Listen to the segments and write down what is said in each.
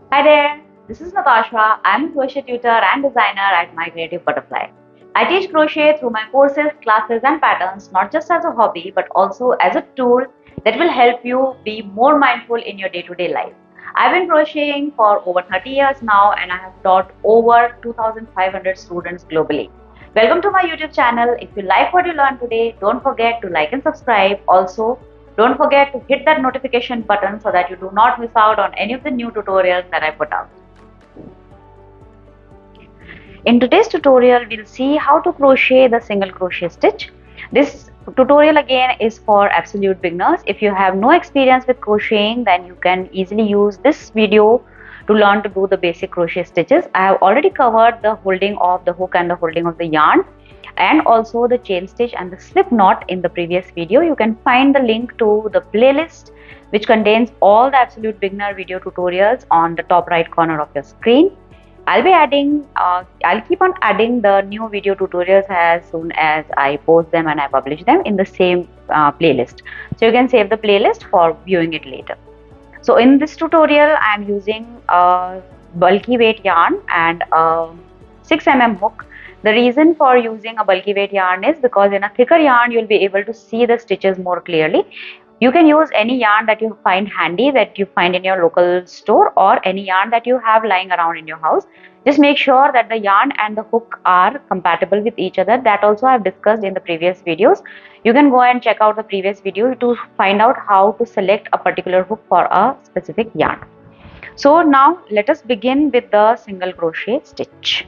Hi there, this is Natasha. I'm a crochet tutor and designer at My Creative Butterfly. I teach crochet through my courses, classes, and patterns not just as a hobby but also as a tool that will help you be more mindful in your day to day life. I've been crocheting for over 30 years now and I have taught over 2,500 students globally. Welcome to my YouTube channel. If you like what you learned today, don't forget to like and subscribe. Also, don't forget to hit that notification button so that you do not miss out on any of the new tutorials that I put out. In today's tutorial, we'll see how to crochet the single crochet stitch. This tutorial again is for absolute beginners. If you have no experience with crocheting, then you can easily use this video to learn to do the basic crochet stitches. I have already covered the holding of the hook and the holding of the yarn and also the chain stitch and the slip knot in the previous video. You can find the link to the playlist which contains all the absolute beginner video tutorials on the top right corner of your screen. I'll keep on adding the new video tutorials as soon as I post them and I publish them in the same playlist. So you can save the playlist for viewing it later. So in this tutorial, I am using a bulky weight yarn and a 6 mm hook. The reason for using a bulky weight yarn is because in a thicker yarn, you'll be able to see the stitches more clearly. You can use any yarn that you find handy, that you find in your local store, or any yarn that you have lying around in your house. Just make sure that the yarn and the hook are compatible with each other. That also I have discussed in the previous videos. You can go and check out the previous video to find out how to select a particular hook for a specific yarn. So now let us begin with the single crochet stitch.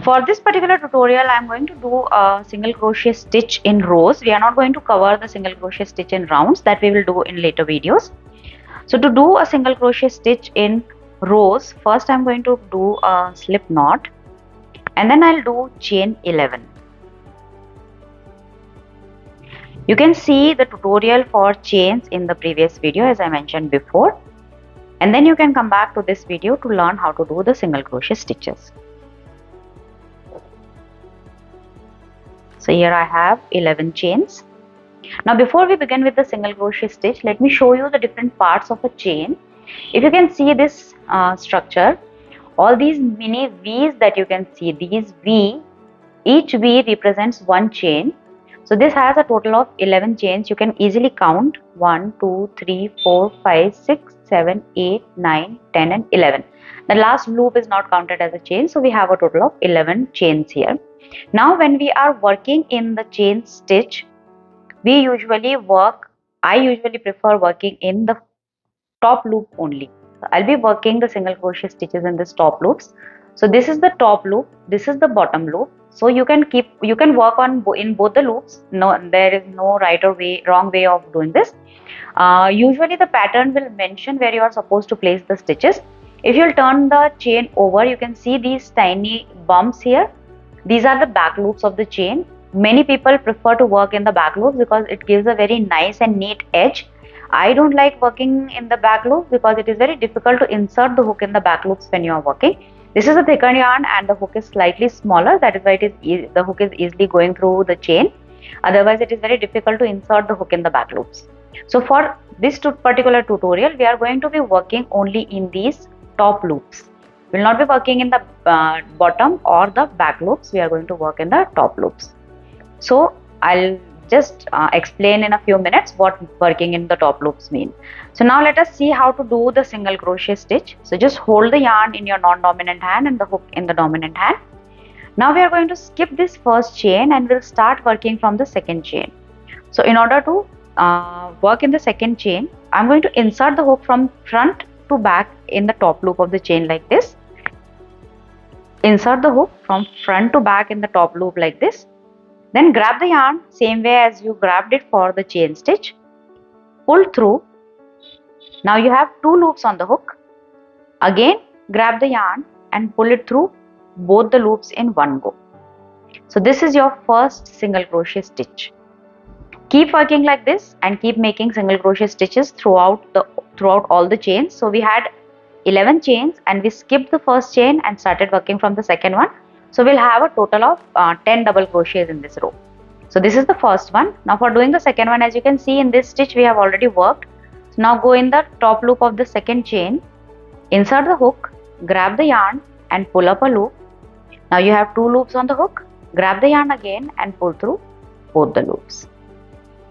For this particular tutorial, I am going to do a single crochet stitch in rows. We are not going to cover the single crochet stitch in rounds, that we will do in later videos. So to do a single crochet stitch in rows, first I am going to do a slip knot and then I'll do chain 11. You can see the tutorial for chains in the previous video as I mentioned before, and then you can come back to this video to learn how to do the single crochet stitches. So here I have 11 chains. Now before we begin with the single crochet stitch, let me show you the different parts of a chain. If you can see this structure, all these mini V's that you can see, each V represents one chain. So this has a total of 11 chains. You can easily count 1, 2, 3, 4, 5, 6, 7, 8, 9, 10 and 11. The last loop is not counted as a chain, so we have a total of 11 chains here. Now when we are working in the chain stitch, I usually prefer working in the top loop only. So I'll be working the single crochet stitches in this top loops. So this is the top loop, this is the bottom loop. So you can work on in both the loops. No, there is no right or wrong way of doing this. Usually the pattern will mention where you are supposed to place the stitches. If you'll turn the chain over, you can see these tiny bumps here. These are the back loops of the chain. Many people prefer to work in the back loops because it gives a very nice and neat edge. I don't like working in the back loop because it is very difficult to insert the hook in the back loops when you are working. This is a thicker yarn and the hook is slightly smaller, that is why the hook is easily going through the chain. Otherwise it is very difficult to insert the hook in the back loops. So for this particular tutorial, we are going to be working only in these top loops. We will not be working in the bottom or the back loops. We are going to work in the top loops. So I'll just explain in a few minutes what working in the top loops mean. So now let us see how to do the single crochet stitch. So just hold the yarn in your non-dominant hand and the hook in the dominant hand. Now we are going to skip this first chain and we'll start working from the second chain. So in order to work in the second chain, I'm going to insert the hook from front to back in the top loop of the chain like this. Insert the hook from front to back in the top loop like this. Then grab the yarn same way as you grabbed it for the chain stitch. Pull through. Now you have 2 loops on the hook. Again grab the yarn and pull it through both the loops in one go. So this is your first single crochet stitch. Keep working like this and keep making single crochet stitches throughout all the chains. So we had 11 chains and we skipped the first chain and started working from the second one. So we'll have a total of 10 double crochets in this row. So this is the first one. Now for doing the second one, as you can see in this stitch, we have already worked So now go in the top loop of the second chain, insert the hook, grab the yarn and pull up a loop. Now you have 2 loops on the hook, grab the yarn again and pull through both the loops.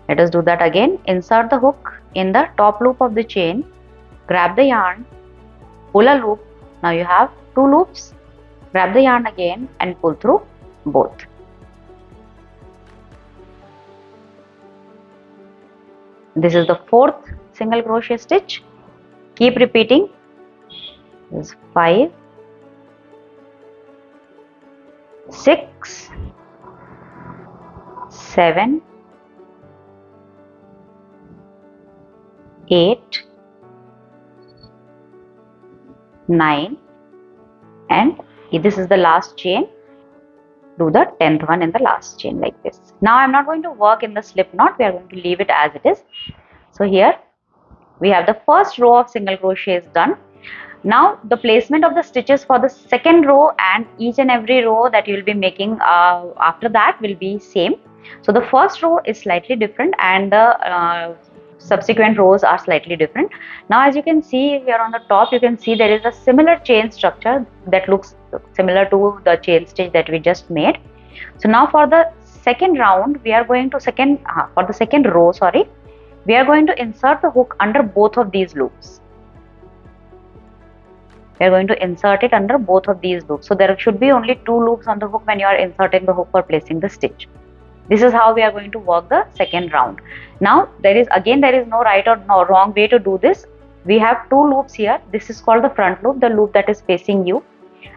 Let us do that again. Insert the hook in the top loop of the chain, grab the yarn, pull a loop. Now you have 2 loops, grab the yarn again and pull through both. This is the 4th single crochet stitch. Keep repeating. This is 5, 6, 7, 8, 9, and this is the last chain. Do the 10th one in the last chain like this. Now I am not going to work in the slip knot, we are going to leave it as it is. So here we have the first row of single crochets done. Now the placement of the stitches for the second row and each and every row that you will be making after that will be same. So the first row is slightly different and the subsequent rows are slightly different. Now as you can see here on the top, you can see there is a similar chain structure that looks similar to the chain stitch that we just made. So now for the second round, we are going to for the second row, sorry, we are going to insert the hook under both of these loops. We are going to insert it under both of these loops. So there should be only 2 loops on the hook when you are inserting the hook for placing the stitch. This is how we are going to work the second round. Now there is no right or no wrong way to do this. We have 2 loops here. This is called the front loop, the loop that is facing you,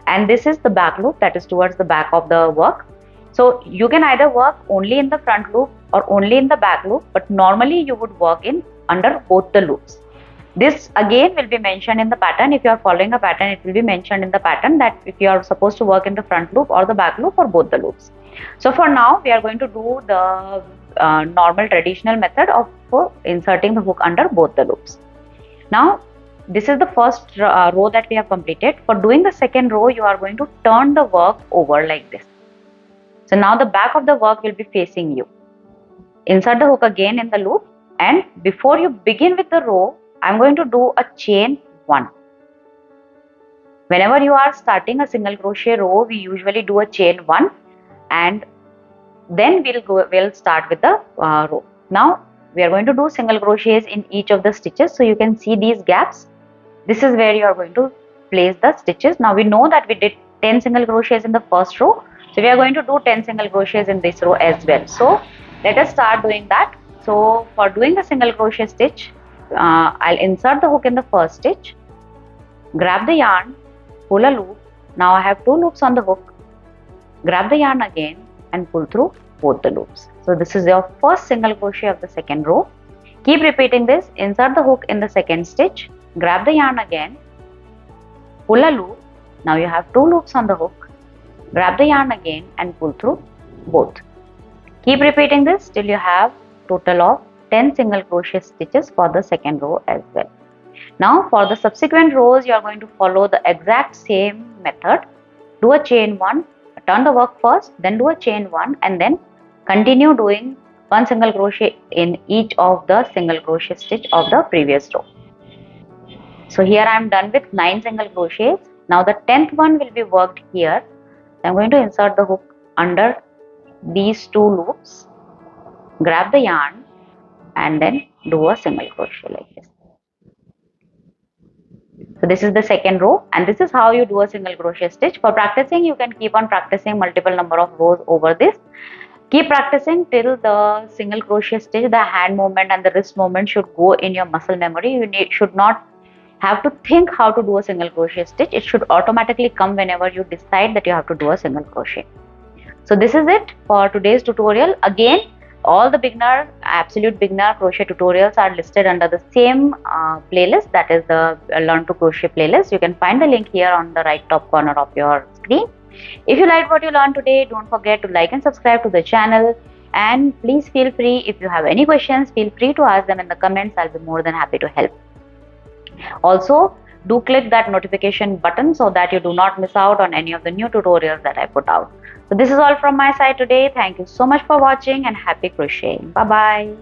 and this is the back loop that is towards the back of the work. So you can either work only in the front loop or only in the back loop, but normally you would work in under both the loops. This again will be mentioned in the pattern. If you are following a pattern, it will be mentioned in the pattern that if you are supposed to work in the front loop or the back loop or both the loops. So for now we are going to do the normal traditional method of inserting the hook under both the loops. Now this is the first row that we have completed. For doing the second row, you are going to turn the work over like this. So now the back of the work will be facing you. Insert the hook again in the loop, and before you begin with the row, I am going to do a chain 1. Whenever you are starting a single crochet row, we usually do a chain 1 and then we'll start with the row. Now we are going to do single crochets in each of the stitches. So you can see these gaps. This is where you are going to place the stitches. Now we know that we did 10 single crochets in the first row. So we are going to do 10 single crochets in this row as well. So let us start doing that. So for doing the single crochet stitch, I'll insert the hook in the first stitch, grab the yarn, pull a loop. Now I have 2 loops on the hook, grab the yarn again and pull through both the loops. So this is your first single crochet of the second row. Keep repeating this. Insert the hook in the second stitch, grab the yarn again, pull a loop. Now you have 2 loops on the hook, grab the yarn again and pull through both. Keep repeating this till you have total of 10 single crochet stitches for the second row as well. Now for the subsequent rows, you are going to follow the exact same method. Do a chain 1, turn the work first, then do a chain 1 and then continue doing 1 single crochet in each of the single crochet stitch of the previous row. So here I am done with 9 single crochets. Now the 10th one will be worked here. I am going to insert the hook under these 2 loops, grab the yarn and then do a single crochet like this. So this is the second row and this is how you do a single crochet stitch. For practicing, you can keep on practicing multiple number of rows over this. Keep practicing till the single crochet stitch, the hand movement and the wrist movement should go in your muscle memory. You should not have to think how to do a single crochet stitch. It should automatically come whenever you decide that you have to do a single crochet. So this is it for today's tutorial. Again, all the beginner, absolute beginner crochet tutorials are listed under the same playlist, that is the Learn to Crochet playlist. You can find the link here on the right top corner of your screen. If you liked what you learned today, don't forget to like and subscribe to the channel, and please feel free, if you have any questions, feel free to ask them in the comments. I'll be more than happy to help. Also, do click that notification button so that you do not miss out on any of the new tutorials that I put out. So this is all from my side today. Thank you so much for watching and happy crocheting. Bye bye.